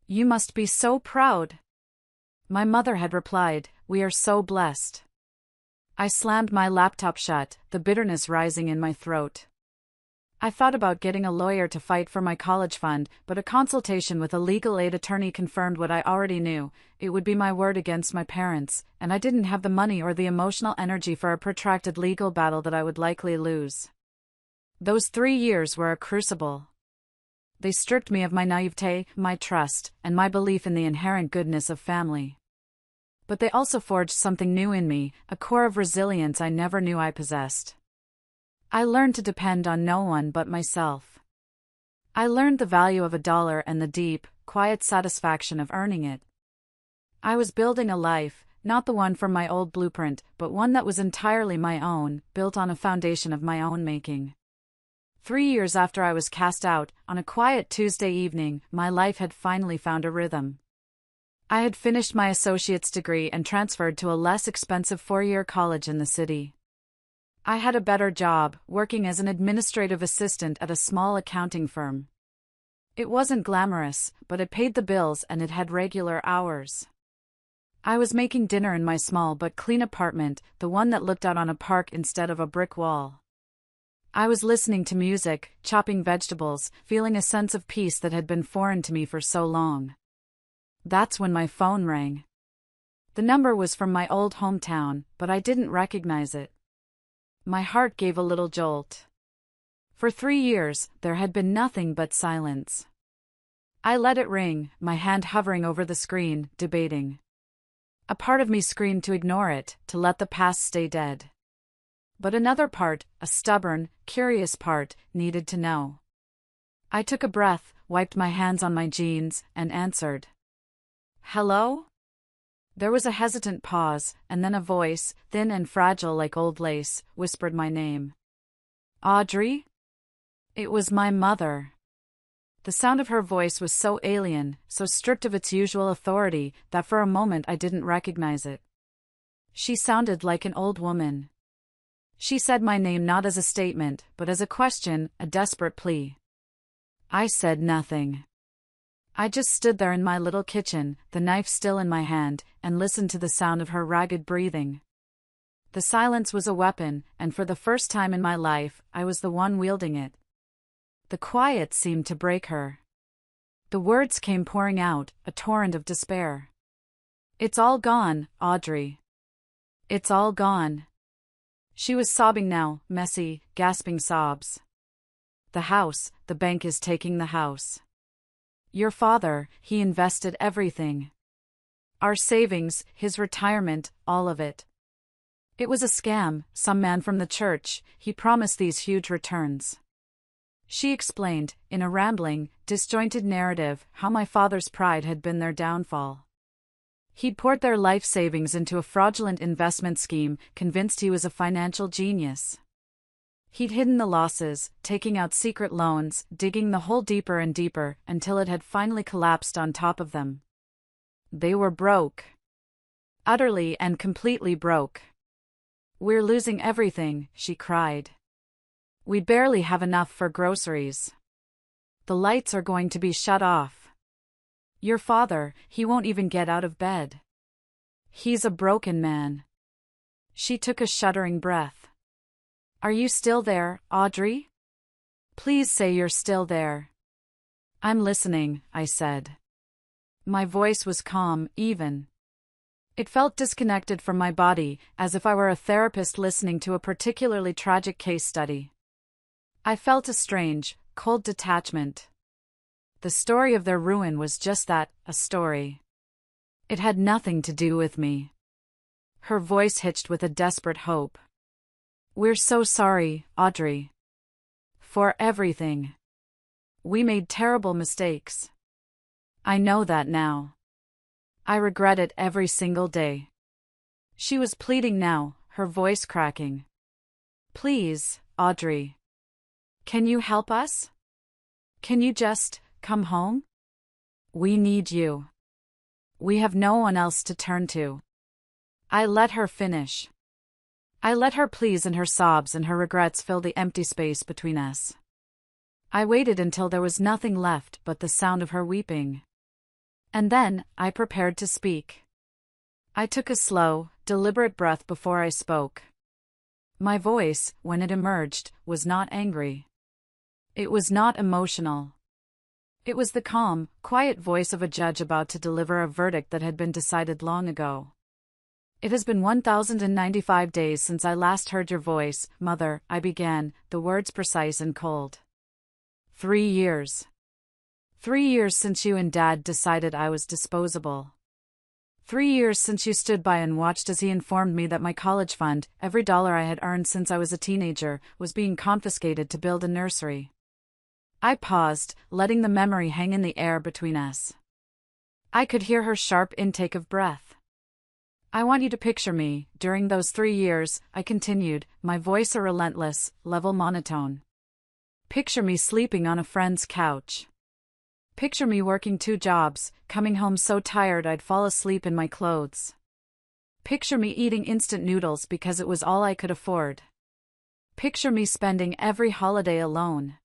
You must be so proud." My mother had replied, "We are so blessed." I slammed my laptop shut, the bitterness rising in my throat. I thought about getting a lawyer to fight for my college fund, but a consultation with a legal aid attorney confirmed what I already knew: it would be my word against my parents, and I didn't have the money or the emotional energy for a protracted legal battle that I would likely lose. Those 3 years were a crucible. They stripped me of my naivete, my trust, and my belief in the inherent goodness of family. But they also forged something new in me, a core of resilience I never knew I possessed. I learned to depend on no one but myself. I learned the value of a dollar and the deep, quiet satisfaction of earning it. I was building a life, not the one from my old blueprint, but one that was entirely my own, built on a foundation of my own making. 3 years after I was cast out, on a quiet Tuesday evening, my life had finally found a rhythm. I had finished my associate's degree and transferred to a less expensive 4-year college in the city. I had a better job, working as an administrative assistant at a small accounting firm. It wasn't glamorous, but it paid the bills and it had regular hours. I was making dinner in my small but clean apartment, the one that looked out on a park instead of a brick wall. I was listening to music, chopping vegetables, feeling a sense of peace that had been foreign to me for so long. That's when my phone rang. The number was from my old hometown, but I didn't recognize it. My heart gave a little jolt. For 3 years, there had been nothing but silence. I let it ring, my hand hovering over the screen, debating. A part of me screamed to ignore it, to let the past stay dead. But another part, a stubborn, curious part, needed to know. I took a breath, wiped my hands on my jeans, and answered. "Hello?" There was a hesitant pause, and then a voice, thin and fragile like old lace, whispered my name. "Audrey?" It was my mother. The sound of her voice was so alien, so stripped of its usual authority, that for a moment I didn't recognize it. She sounded like an old woman. She said my name not as a statement, but as a question, a desperate plea. I said nothing. I just stood there in my little kitchen, the knife still in my hand, and listened to the sound of her ragged breathing. The silence was a weapon, and for the first time in my life, I was the one wielding it. The quiet seemed to break her. The words came pouring out, a torrent of despair. "It's all gone, Audrey. It's all gone." She was sobbing now, messy, gasping sobs. "The house, the bank is taking the house. Your father, he invested everything. Our savings, his retirement, all of it. It was a scam, some man from the church, he promised these huge returns." She explained, in a rambling, disjointed narrative, how my father's pride had been their downfall. He'd poured their life savings into a fraudulent investment scheme, convinced he was a financial genius. He'd hidden the losses, taking out secret loans, digging the hole deeper and deeper, until it had finally collapsed on top of them. They were broke. Utterly and completely broke. "We're losing everything," she cried. "We barely have enough for groceries. The lights are going to be shut off. Your father, he won't even get out of bed. He's a broken man." She took a shuddering breath. "Are you still there, Audrey? Please say you're still there." "I'm listening," I said. My voice was calm, even. It felt disconnected from my body, as if I were a therapist listening to a particularly tragic case study. I felt a strange, cold detachment. The story of their ruin was just that, a story. It had nothing to do with me. Her voice hitched with a desperate hope. "We're so sorry, Audrey. For everything. We made terrible mistakes. I know that now. I regret it every single day." She was pleading now, her voice cracking. "Please, Audrey. Can you help us? Can you just come home? We need you. We have no one else to turn to." I let her finish. I let her pleas and her sobs and her regrets fill the empty space between us. I waited until there was nothing left but the sound of her weeping. And then, I prepared to speak. I took a slow, deliberate breath before I spoke. My voice, when it emerged, was not angry. It was not emotional. It was the calm, quiet voice of a judge about to deliver a verdict that had been decided long ago. It has been 1,095 days since I last heard your voice, Mother, I began, the words precise and cold. 3 years. 3 years since you and Dad decided I was disposable. 3 years since you stood by and watched as he informed me that my college fund, every dollar I had earned since I was a teenager, was being confiscated to build a nursery. I paused, letting the memory hang in the air between us. I could hear her sharp intake of breath. I want you to picture me, during those 3 years, I continued, my voice a relentless, level monotone. Picture me sleeping on a friend's couch. Picture me working 2 jobs, coming home so tired I'd fall asleep in my clothes. Picture me eating instant noodles because it was all I could afford. Picture me spending every holiday alone.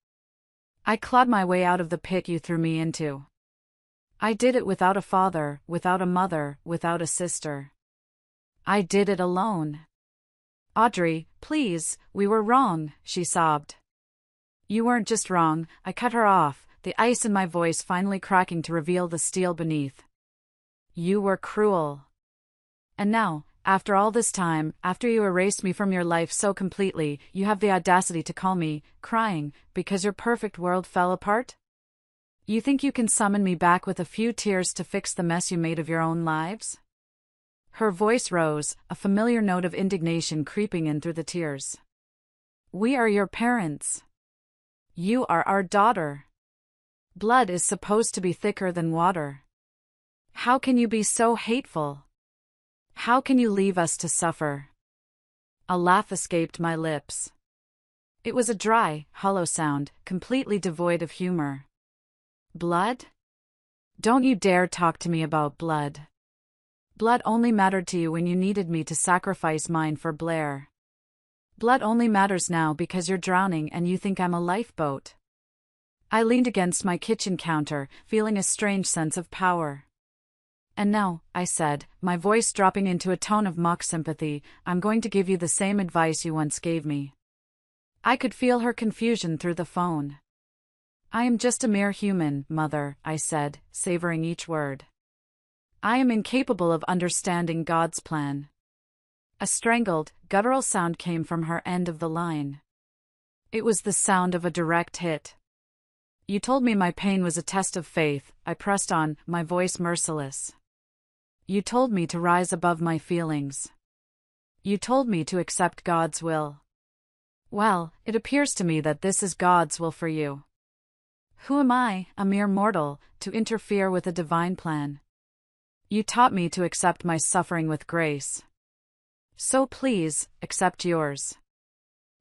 I clawed my way out of the pit you threw me into. I did it without a father, without a mother, without a sister. I did it alone. Audrey, please, we were wrong, she sobbed. You weren't just wrong, I cut her off, the ice in my voice finally cracking to reveal the steel beneath. You were cruel. And now, after all this time, after you erased me from your life so completely, you have the audacity to call me, crying, because your perfect world fell apart? You think you can summon me back with a few tears to fix the mess you made of your own lives? Her voice rose, a familiar note of indignation creeping in through the tears. We are your parents. You are our daughter. Blood is supposed to be thicker than water. How can you be so hateful? How can you leave us to suffer? A laugh escaped my lips. It was a dry, hollow sound, completely devoid of humor. Blood? Don't you dare talk to me about blood. Blood only mattered to you when you needed me to sacrifice mine for Blair. Blood only matters now because you're drowning and you think I'm a lifeboat. I leaned against my kitchen counter, feeling a strange sense of power. And now, I said, my voice dropping into a tone of mock sympathy, I'm going to give you the same advice you once gave me. I could feel her confusion through the phone. I am just a mere human, Mother, I said, savoring each word. I am incapable of understanding God's plan. A strangled, guttural sound came from her end of the line. It was the sound of a direct hit. You told me my pain was a test of faith, I pressed on, my voice merciless. You told me to rise above my feelings. You told me to accept God's will. Well, it appears to me that this is God's will for you. Who am I, a mere mortal, to interfere with a divine plan? You taught me to accept my suffering with grace. So please, accept yours.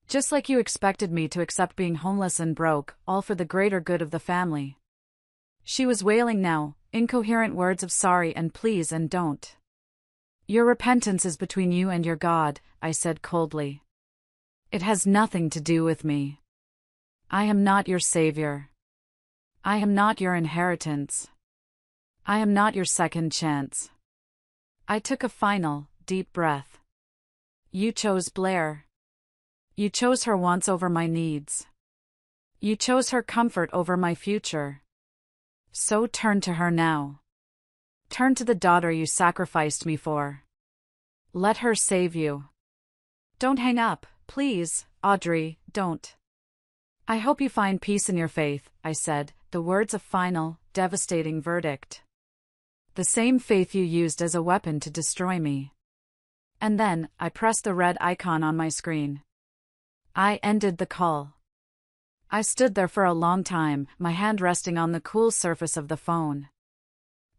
Just like you expected me to accept being homeless and broke, all for the greater good of the family. She was wailing now, incoherent words of sorry and please and don't. Your repentance is between you and your God, I said coldly. It has nothing to do with me. I am not your savior. I am not your inheritance. I am not your second chance. I took a final, deep breath. You chose Blair. You chose her wants over my needs. You chose her comfort over my future. So turn to her now. Turn to the daughter you sacrificed me for. Let her save you. Don't hang up, please, Audrey, don't. I hope you find peace in your faith, I said, the words of final, devastating verdict. The same faith you used as a weapon to destroy me. And then, I pressed the red icon on my screen. I ended the call. I stood there for a long time, my hand resting on the cool surface of the phone.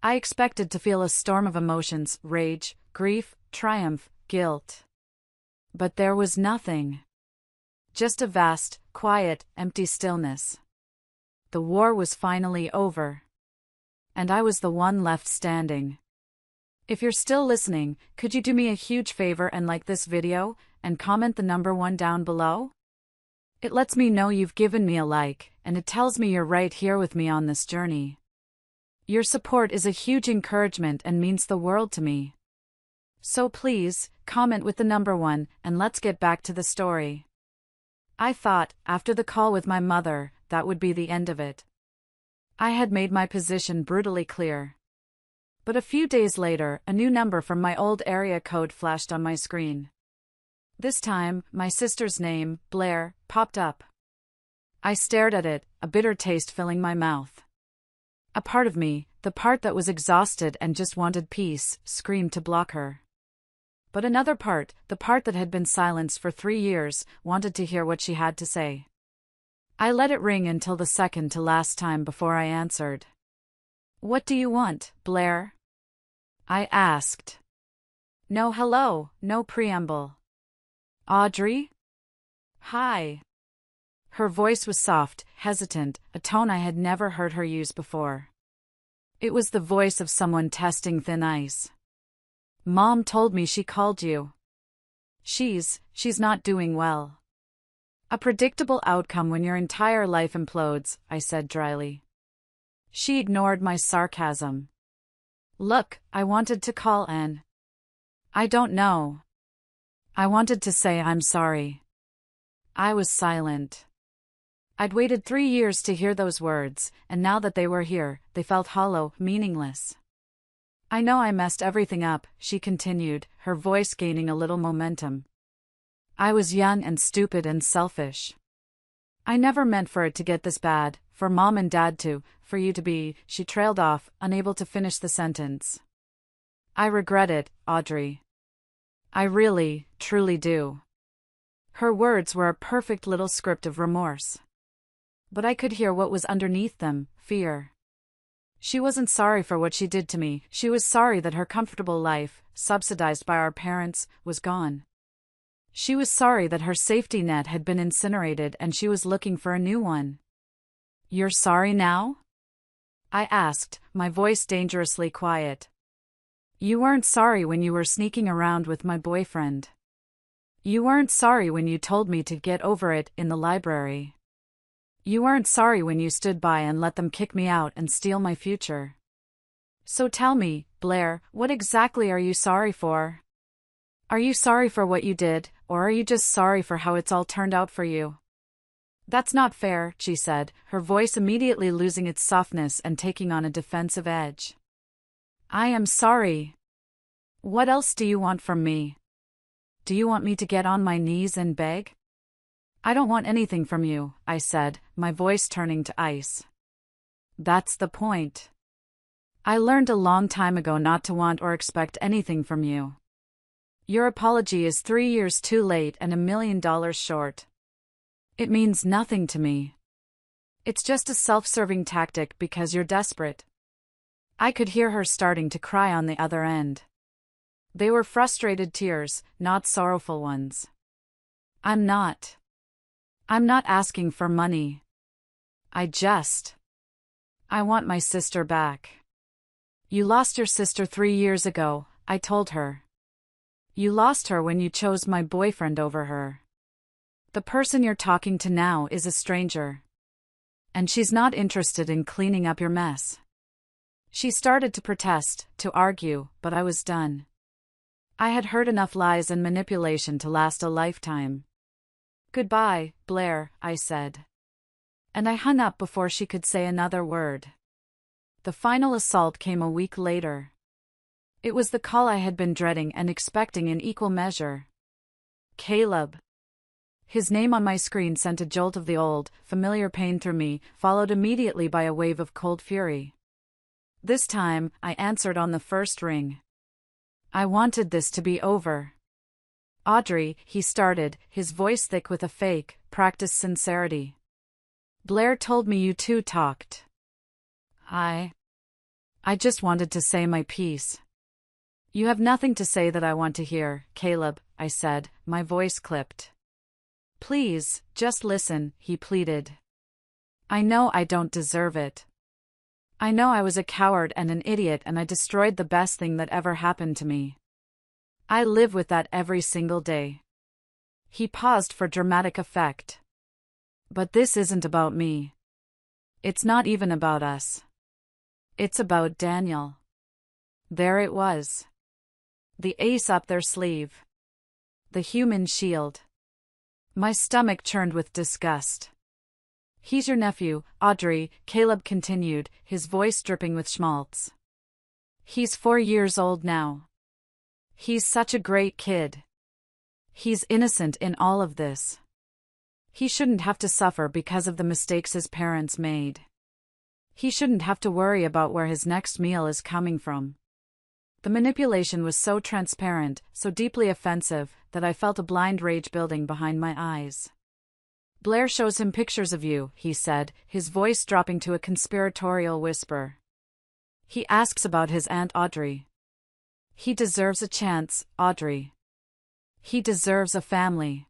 I expected to feel a storm of emotions, rage, grief, triumph, guilt. But there was nothing. Just a vast, quiet, empty stillness. The war was finally over. And I was the one left standing. If you're still listening, could you do me a huge favor and like this video, and comment the number 1 down below? It lets me know you've given me a like, and it tells me you're right here with me on this journey. Your support is a huge encouragement and means the world to me. So please, comment with the number 1, and let's get back to the story. I thought, after the call with my mother, that would be the end of it. I had made my position brutally clear. But a few days later, a new number from my old area code flashed on my screen. This time, my sister's name, Blair, popped up. I stared at it, a bitter taste filling my mouth. A part of me, the part that was exhausted and just wanted peace, screamed to block her. But another part, the part that had been silenced for 3 years, wanted to hear what she had to say. I let it ring until the second to last time before I answered. "What do you want, Blair?" I asked. No hello, no preamble. "Audrey?" "Hi." Her voice was soft, hesitant, a tone I had never heard her use before. It was the voice of someone testing thin ice. "Mom told me she called you. She's not doing well." "A predictable outcome when your entire life implodes," I said dryly. She ignored my sarcasm. "Look, I wanted to call and I don't know. I wanted to say I'm sorry." I was silent. I'd waited 3 years to hear those words, and now that they were here, they felt hollow, meaningless. "I know I messed everything up," she continued, her voice gaining a little momentum. "I was young and stupid and selfish. I never meant for it to get this bad, for Mom and Dad to, for you to be," she trailed off, unable to finish the sentence. "I regret it, Audrey. I really, truly do." Her words were a perfect little script of remorse. But I could hear what was underneath them, fear. She wasn't sorry for what she did to me, she was sorry that her comfortable life, subsidized by our parents, was gone. She was sorry that her safety net had been incinerated and she was looking for a new one. "You're sorry now?" I asked, my voice dangerously quiet. "You weren't sorry when you were sneaking around with my boyfriend. You weren't sorry when you told me to get over it in the library. You weren't sorry when you stood by and let them kick me out and steal my future. So tell me, Blair, what exactly are you sorry for? Are you sorry for what you did, or are you just sorry for how it's all turned out for you?" "That's not fair," she said, her voice immediately losing its softness and taking on a defensive edge. "I am sorry. What else do you want from me? Do you want me to get on my knees and beg?" "I don't want anything from you," I said, my voice turning to ice. "That's the point. I learned a long time ago not to want or expect anything from you. Your apology is 3 years too late and $1 million short. It means nothing to me. It's just a self-serving tactic because you're desperate." I could hear her starting to cry on the other end. They were frustrated tears, not sorrowful ones. I'm not asking for money. I want my sister back." "You lost your sister 3 years ago," I told her. "You lost her when you chose my boyfriend over her. The person you're talking to now is a stranger. And she's not interested in cleaning up your mess." She started to protest, to argue, but I was done. I had heard enough lies and manipulation to last a lifetime. "Goodbye, Blair," I said. And I hung up before she could say another word. The final assault came a week later. It was the call I had been dreading and expecting in equal measure. Caleb. His name on my screen sent a jolt of the old, familiar pain through me, followed immediately by a wave of cold fury. This time, I answered on the first ring. I wanted this to be over. "Audrey," he started, his voice thick with a fake, practiced sincerity. "Blair told me you two talked. I just wanted to say my piece." "You have nothing to say that I want to hear, Caleb," I said, my voice clipped. "Please, just listen," he pleaded. "I know I don't deserve it. I know I was a coward and an idiot and I destroyed the best thing that ever happened to me. I live with that every single day. He paused for dramatic effect. But this isn't about me. It's not even about us. It's about Daniel. There it was. The ace up their sleeve. The human shield. My stomach churned with disgust. He's your nephew, Audrey, Caleb continued, his voice dripping with schmaltz. He's 4 years old now. He's such a great kid. He's innocent in all of this. He shouldn't have to suffer because of the mistakes his parents made. He shouldn't have to worry about where his next meal is coming from. The manipulation was so transparent, so deeply offensive, that I felt a blind rage building behind my eyes. Blair shows him pictures of you, he said, his voice dropping to a conspiratorial whisper. He asks about his Aunt Audrey. He deserves a chance, Audrey. He deserves a family.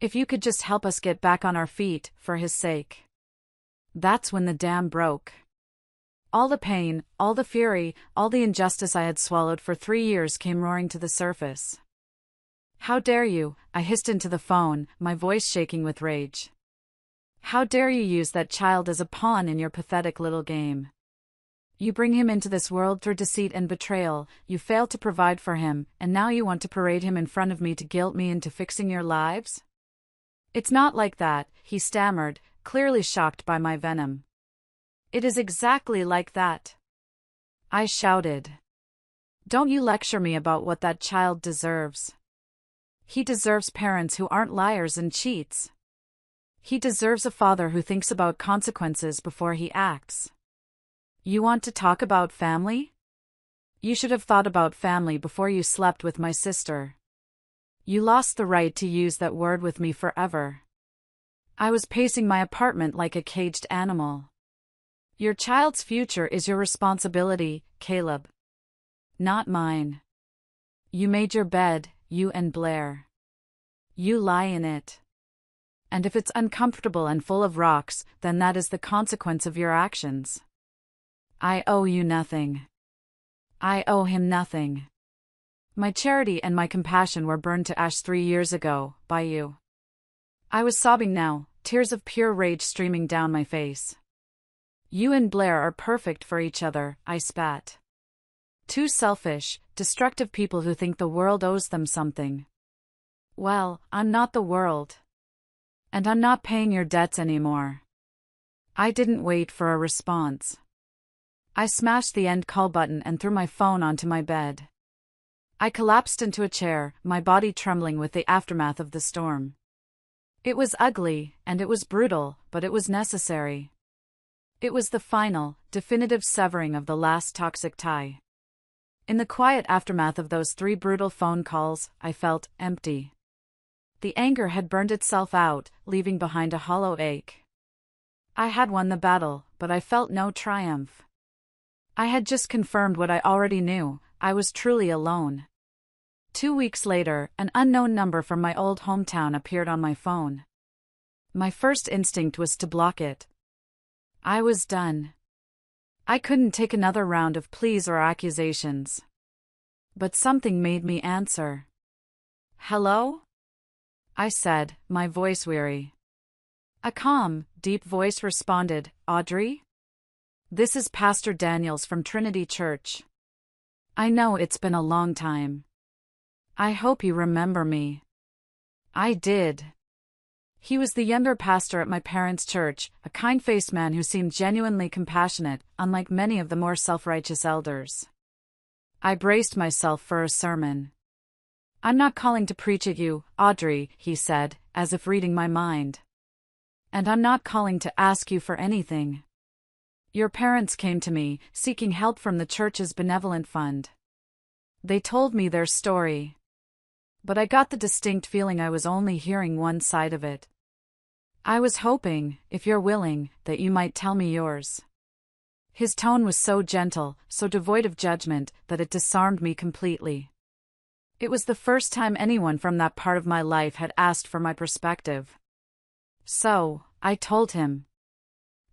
If you could just help us get back on our feet, for his sake. That's when the dam broke. All the pain, all the fury, all the injustice I had swallowed for 3 years came roaring to the surface. How dare you, I hissed into the phone, my voice shaking with rage. How dare you use that child as a pawn in your pathetic little game? You bring him into this world through deceit and betrayal, you fail to provide for him, and now you want to parade him in front of me to guilt me into fixing your lives? It's not like that, he stammered, clearly shocked by my venom. It is exactly like that. I shouted. Don't you lecture me about what that child deserves. He deserves parents who aren't liars and cheats. He deserves a father who thinks about consequences before he acts. You want to talk about family? You should have thought about family before you slept with my sister. You lost the right to use that word with me forever. I was pacing my apartment like a caged animal. Your child's future is your responsibility, Caleb. Not mine. You made your bed, you and Blair. You lie in it. And if it's uncomfortable and full of rocks, then that is the consequence of your actions. I owe you nothing. I owe him nothing. My charity and my compassion were burned to ash 3 years ago, by you. I was sobbing now, tears of pure rage streaming down my face. You and Blair are perfect for each other, I spat. Two selfish, destructive people who think the world owes them something. Well, I'm not the world. And I'm not paying your debts anymore. I didn't wait for a response. I smashed the end call button and threw my phone onto my bed. I collapsed into a chair, my body trembling with the aftermath of the storm. It was ugly, and it was brutal, but it was necessary. It was the final, definitive severing of the last toxic tie. In the quiet aftermath of those 3 brutal phone calls, I felt empty. The anger had burned itself out, leaving behind a hollow ache. I had won the battle, but I felt no triumph. I had just confirmed what I already knew, I was truly alone. 2 weeks later, an unknown number from my old hometown appeared on my phone. My first instinct was to block it. I was done. I couldn't take another round of pleas or accusations. But something made me answer. Hello? I said, my voice weary. A calm, deep voice responded, Audrey? This is Pastor Daniels from Trinity Church. I know it's been a long time. I hope you remember me. I did. He was the younger pastor at my parents' church, a kind-faced man who seemed genuinely compassionate, unlike many of the more self-righteous elders. I braced myself for a sermon. I'm not calling to preach at you, Audrey, he said, as if reading my mind. And I'm not calling to ask you for anything. Your parents came to me, seeking help from the church's benevolent fund. They told me their story. But I got the distinct feeling I was only hearing one side of it. I was hoping, if you're willing, that you might tell me yours. His tone was so gentle, so devoid of judgment, that it disarmed me completely. It was the first time anyone from that part of my life had asked for my perspective. So, I told him.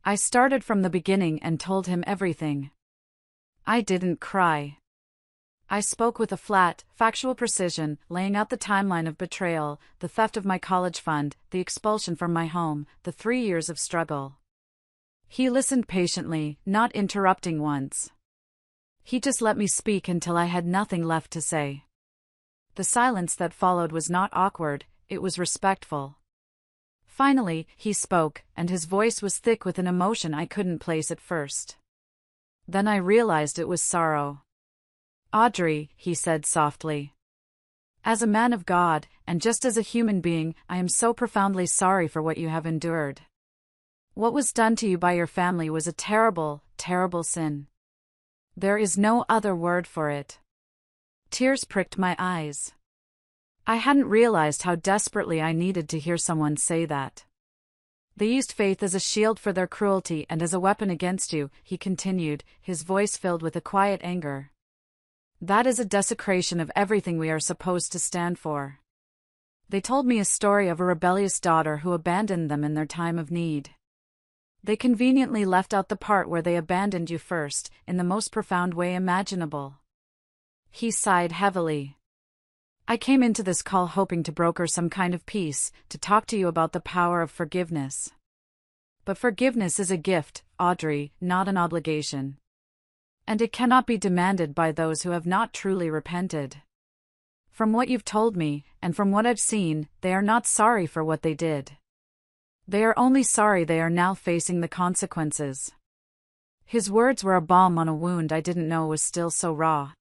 I started from the beginning and told him everything. I didn't cry. I spoke with a flat, factual precision, laying out the timeline of betrayal, the theft of my college fund, the expulsion from my home, the 3 years of struggle. He listened patiently, not interrupting once. He just let me speak until I had nothing left to say. The silence that followed was not awkward, it was respectful. Finally, he spoke, and his voice was thick with an emotion I couldn't place at first. Then I realized it was sorrow. "Audrey," he said softly. "As a man of God, and just as a human being, I am so profoundly sorry for what you have endured. What was done to you by your family was a terrible, terrible sin. There is no other word for it." Tears pricked my eyes. I hadn't realized how desperately I needed to hear someone say that. "They used faith as a shield for their cruelty and as a weapon against you," he continued, his voice filled with a quiet anger. "That is a desecration of everything we are supposed to stand for. They told me a story of a rebellious daughter who abandoned them in their time of need. They conveniently left out the part where they abandoned you first, in the most profound way imaginable." He sighed heavily. "I came into this call hoping to broker some kind of peace, to talk to you about the power of forgiveness. But forgiveness is a gift, Audrey, not an obligation. And it cannot be demanded by those who have not truly repented. From what you've told me, and from what I've seen, they are not sorry for what they did. They are only sorry they are now facing the consequences." His words were a balm on a wound I didn't know was still so raw.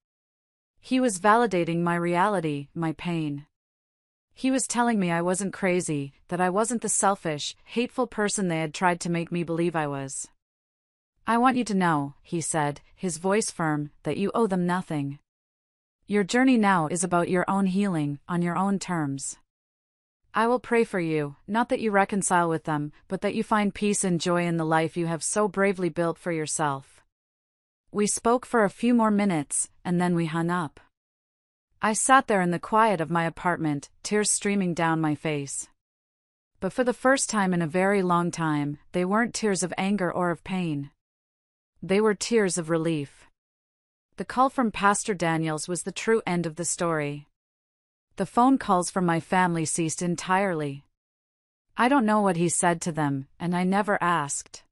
He was validating my reality, my pain. He was telling me I wasn't crazy, that I wasn't the selfish, hateful person they had tried to make me believe I was. "I want you to know," he said, his voice firm, "that you owe them nothing. Your journey now is about your own healing, on your own terms. I will pray for you, not that you reconcile with them, but that you find peace and joy in the life you have so bravely built for yourself." We spoke for a few more minutes, and then we hung up. I sat there in the quiet of my apartment, tears streaming down my face. But for the first time in a very long time, they weren't tears of anger or of pain. They were tears of relief. The call from Pastor Daniels was the true end of the story. The phone calls from my family ceased entirely. I don't know what he said to them, and I never asked.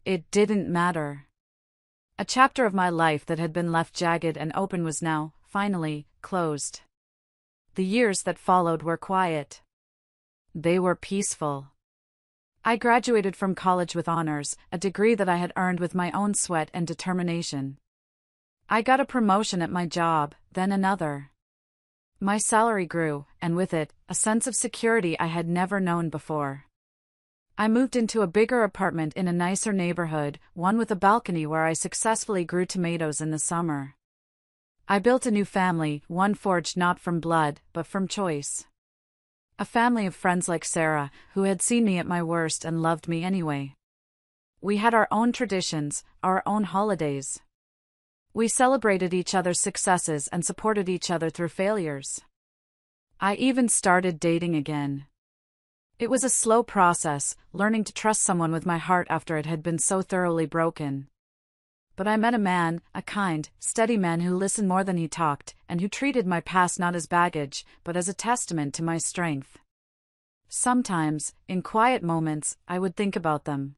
It didn't matter. A chapter of my life that had been left jagged and open was now, finally, closed. The years that followed were quiet. They were peaceful. I graduated from college with honors, a degree that I had earned with my own sweat and determination. I got a promotion at my job, then another. My salary grew, and with it, a sense of security I had never known before. I moved into a bigger apartment in a nicer neighborhood, one with a balcony where I successfully grew tomatoes in the summer. I built a new family, one forged not from blood, but from choice. A family of friends like Sarah, who had seen me at my worst and loved me anyway. We had our own traditions, our own holidays. We celebrated each other's successes and supported each other through failures. I even started dating again. It was a slow process, learning to trust someone with my heart after it had been so thoroughly broken. But I met a man, a kind, steady man who listened more than he talked, and who treated my past not as baggage, but as a testament to my strength. Sometimes, in quiet moments, I would think about them.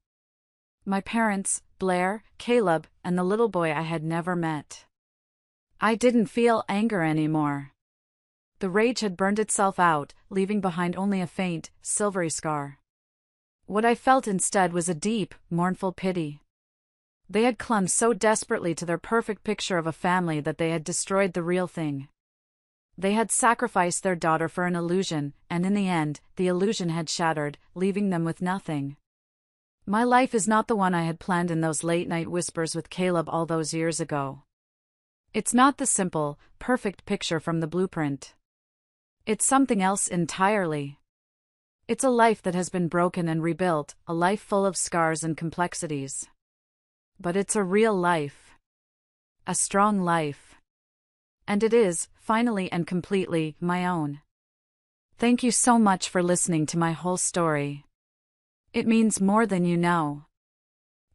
My parents, Blair, Caleb, and the little boy I had never met. I didn't feel anger anymore. The rage had burned itself out, leaving behind only a faint, silvery scar. What I felt instead was a deep, mournful pity. They had clung so desperately to their perfect picture of a family that they had destroyed the real thing. They had sacrificed their daughter for an illusion, and in the end, the illusion had shattered, leaving them with nothing. My life is not the one I had planned in those late-night whispers with Caleb all those years ago. It's not the simple, perfect picture from the blueprint. It's something else entirely. It's a life that has been broken and rebuilt, a life full of scars and complexities. But it's a real life. A strong life. And it is, finally and completely, my own. Thank you so much for listening to my whole story. It means more than you know.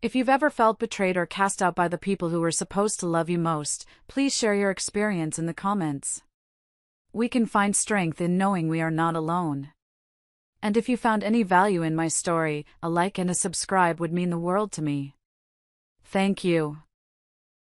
If you've ever felt betrayed or cast out by the people who were supposed to love you most, please share your experience in the comments. We can find strength in knowing we are not alone. And if you found any value in my story, a like and a subscribe would mean the world to me. Thank you.